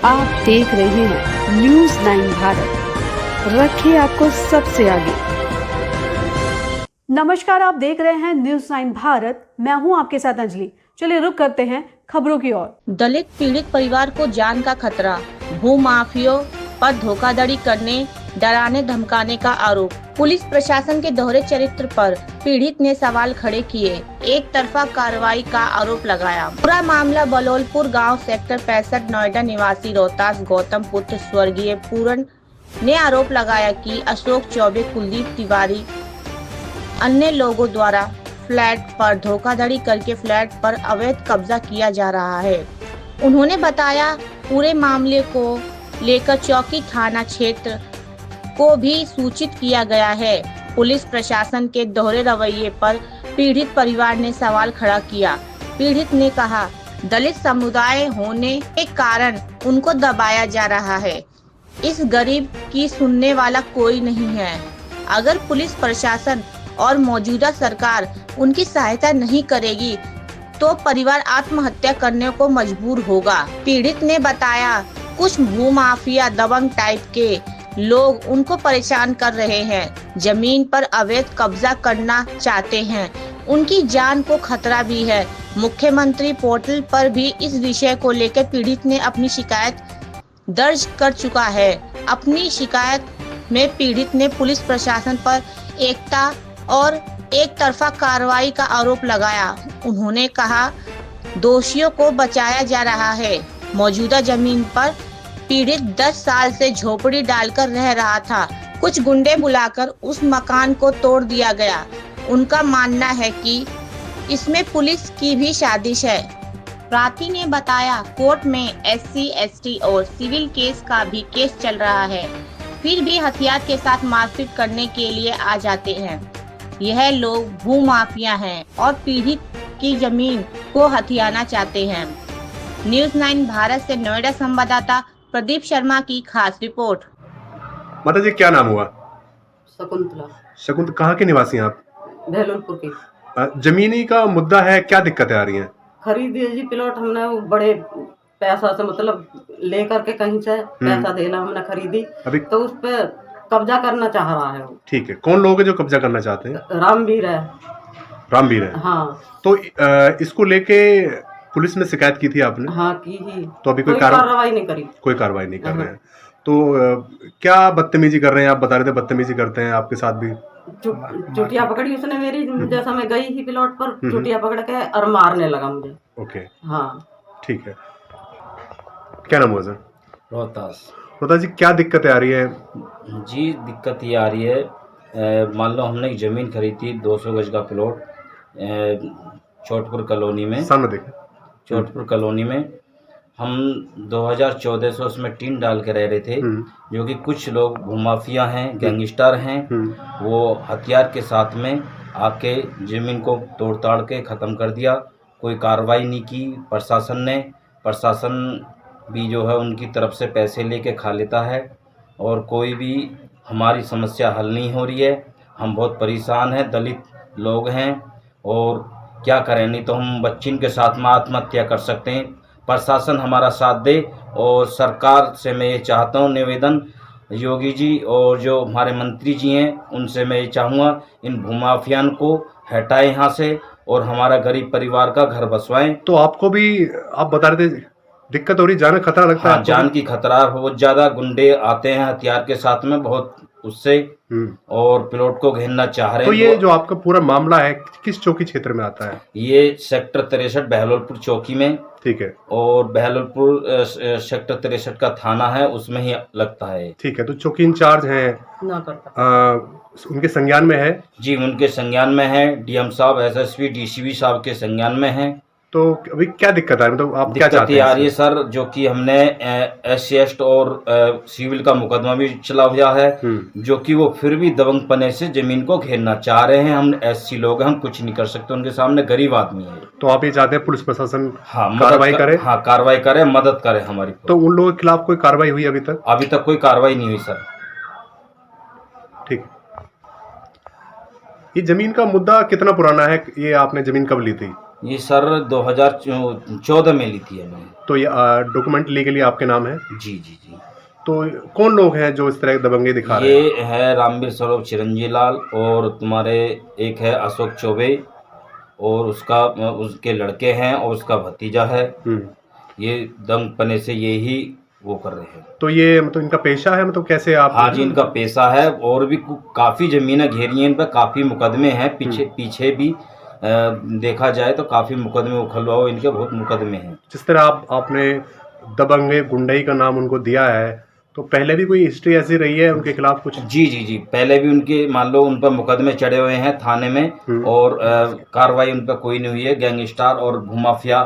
आप देख रहे हैं न्यूज़ 9 भारत, रखिए आपको सबसे आगे। नमस्कार, आप देख रहे हैं न्यूज़ 9 भारत। मैं हूं आपके साथ अंजलि। चलिए रुक करते हैं खबरों की ओर। दलित पीड़ित परिवार को जान का खतरा, भूमाफियों पर धोखाधड़ी करने, डराने धमकाने का आरोप। पुलिस प्रशासन के दोहरे चरित्र पर पीड़ित ने सवाल खड़े किए, एक तरफा कार्रवाई का आरोप लगाया। पूरा मामला बलौलपुर गांव सेक्टर 65 नोएडा निवासी रोहतास गौतम पुत्र स्वर्गीय पूरन ने आरोप लगाया कि अशोक चौबे, कुलदीप तिवारी अन्य लोगों द्वारा फ्लैट पर धोखाधड़ी करके फ्लैट पर अवैध कब्जा किया जा रहा है। उन्होंने बताया पूरे मामले को लेकर चौकी थाना क्षेत्र को भी सूचित किया गया है। पुलिस प्रशासन के दोहरे रवैये पर पीड़ित परिवार ने सवाल खड़ा किया। पीड़ित ने कहा, दलित समुदाय होने के कारण उनको दबाया जा रहा है। इस गरीब की सुनने वाला कोई नहीं है। अगर पुलिस प्रशासन और मौजूदा सरकार उनकी सहायता नहीं करेगी तो परिवार आत्महत्या करने को मजबूर होगा। पीड़ित ने बताया, कुछ भूमाफिया दबंग टाइप के लोग उनको परेशान कर रहे हैं, जमीन पर अवैध कब्जा करना चाहते हैं, उनकी जान को खतरा भी है। मुख्यमंत्री पोर्टल पर भी इस विषय को लेकर पीड़ित ने अपनी शिकायत दर्ज कर चुका है। अपनी शिकायत में पीड़ित ने पुलिस प्रशासन पर एकता और एक तरफा कार्रवाई का आरोप लगाया। उन्होंने कहा, दोषियों को बचाया जा रहा है। मौजूदा जमीन पर पीड़ित 10 साल से झोपड़ी डालकर रह रहा था। कुछ गुंडे बुलाकर उस मकान को तोड़ दिया गया। उनका मानना है कि इसमें पुलिस की भी साजिश है। प्रार्थी ने बताया, कोर्ट में SC, ST और सिविल केस का भी केस चल रहा है, फिर भी हथियार के साथ मारपीट करने के लिए आ जाते हैं। यह लोग भूमाफिया हैं और पीड़ित की जमीन को हथियाना चाहते हैं। न्यूज़ 9 भारत से नोएडा संवाददाता प्रदीप शर्मा की खास रिपोर्ट। माता जी, क्या नाम हुआ? शकुंतला। कहाँ के निवासी हैं आप? बहलोलपुर की। जमीनी का मुद्दा है, क्या दिक्कतें आ रही हैं? खरीदी जी प्लॉट हमने वो बड़े पैसा से मतलब लेकर के कहीं से पैसा देना हमने खरीदी अभी, तो उस पे कब्जा करना चाह रहा है वो। ठीक है, कौन लोग हैं जो कब्जा करना चाहते हैं? रामवीर है। रामवीर है, हाँ। तो इसको लेके पुलिस में शिकायत की थी आपने? हाँ की ही। तो अभी कोई कार्रवाई नहीं करी। कोई कार्रवाई नहीं कर रहे हैं। तो क्या बदतमीजी कर रहे हैं? आप बता रहे थे बदतमीजी करते हैं, आपके साथ भी चुटिया पकड़ी उसने मेरी। जैसा मैं गई ही प्लॉट पर, चुटिया पकड़ के और मारने लगा मुझे। ओके, हाँ ठीक है। क्या नाम हुआ सर? रोहतास। रोहतास जी, क्या दिक्कतें आ रही है? जी दिक्कत ये आ रही है, मान लो हमने एक ज़मीन खरीदी 200 गज का प्लॉट चोटपुर कॉलोनी में। सामने देखें। चोटपुर कॉलोनी में हम 2014 से उसमें टीन डाल के रह रहे थे, जो कि कुछ लोग भूमाफिया हैं, गैंगस्टर हैं, वो हथियार के साथ में आके ज़मीन को तोड़ ताड़ के ख़त्म कर दिया। कोई कार्रवाई नहीं की प्रशासन भी जो है उनकी तरफ से पैसे लेके खा लेता है और कोई भी हमारी समस्या हल नहीं हो रही है। हम बहुत परेशान हैं, दलित लोग हैं और क्या करें, नहीं तो हम बच्चिन के साथ में आत्महत्या कर सकते हैं। प्रशासन हमारा साथ दे और सरकार से मैं ये चाहता हूँ निवेदन, योगी जी और जो हमारे मंत्री जी हैं उनसे मैं ये चाहूँगा, इन भूमाफियान को हटाएं यहाँ से और हमारा गरीब परिवार का घर बसवाएं। तो आपको भी, आप बता रहे थे दिक्कत हो रही, जान का खतरा लगता है? हाँ, जान की खतरा बहुत ज़्यादा। गुंडे आते हैं हथियार के साथ में बहुत उससे और प्लॉट को घेरना चाह रहे हैं। तो ये जो आपका पूरा मामला है किस चौकी क्षेत्र में आता है? ये सेक्टर 63 बहलोलपुर चौकी में। ठीक है। और बहलोलपुर सेक्टर 63 का थाना है, उसमें ही लगता है। ठीक है, तो चौकी इंचार्ज हैं उनके संज्ञान में है? जी, उनके संज्ञान में है। DM साहब, SSP, DCP साहब के संज्ञान में है। तो अभी क्या दिक्कत आ रही है, मतलब आप क्या चाहते हैं? आ रही है सर, जो कि हमने SC ST और सिविल का मुकदमा भी चला हुआ है, जो कि वो फिर भी दबंग पने से जमीन को घेरना चाह रहे हैं। हम SC लोग हैं, हम कुछ नहीं कर सकते उनके सामने, गरीब आदमी है। तो आप ये चाहते हैं पुलिस प्रशासन कार्रवाई करे? हाँ, कार्रवाई करे, मदद करे हमारी। तो उन लोगों के खिलाफ कोई कार्रवाई हुई अभी तक? अभी तक कोई कार्रवाई नहीं हुई सर। ठीक। ये जमीन का मुद्दा कितना पुराना है? ये आपने जमीन कब ली थी? ये सर 2014 में ली थी हमने। तो ये डॉक्यूमेंट लीगली आपके नाम है? जी जी जी। तो कौन लोग हैं जो इस तरह की दबंगी दिखा रहे हैं? ये है रामवीर स्वरूप चिरंजी लाल, और तुम्हारे एक है अशोक चौबे, और उसके लड़के हैं, और उसका भतीजा है। ये दंग पने से ये ही वो कर रहे हैं। तो ये मतलब इनका पेशा है, मतलब कैसे आप? हाँ जी, इनका पेशा है, और भी काफ़ी ज़मीनें घेरी हैं इन पर, काफ़ी मुकदमे हैं पीछे भी देखा जाए तो काफ़ी मुकदमे उखलवाओ, इनके बहुत मुकदमे हैं। जिस तरह आपने दबंगे गुंडई का नाम उनको दिया है, तो पहले भी कोई हिस्ट्री ऐसी रही है उनके खिलाफ कुछ? जी जी जी, पहले भी उनके मान लो उन पर मुकदमे चढ़े हुए हैं थाने में, और कार्रवाई उन पर कोई नहीं हुई है। गैंगस्टर और भूमाफिया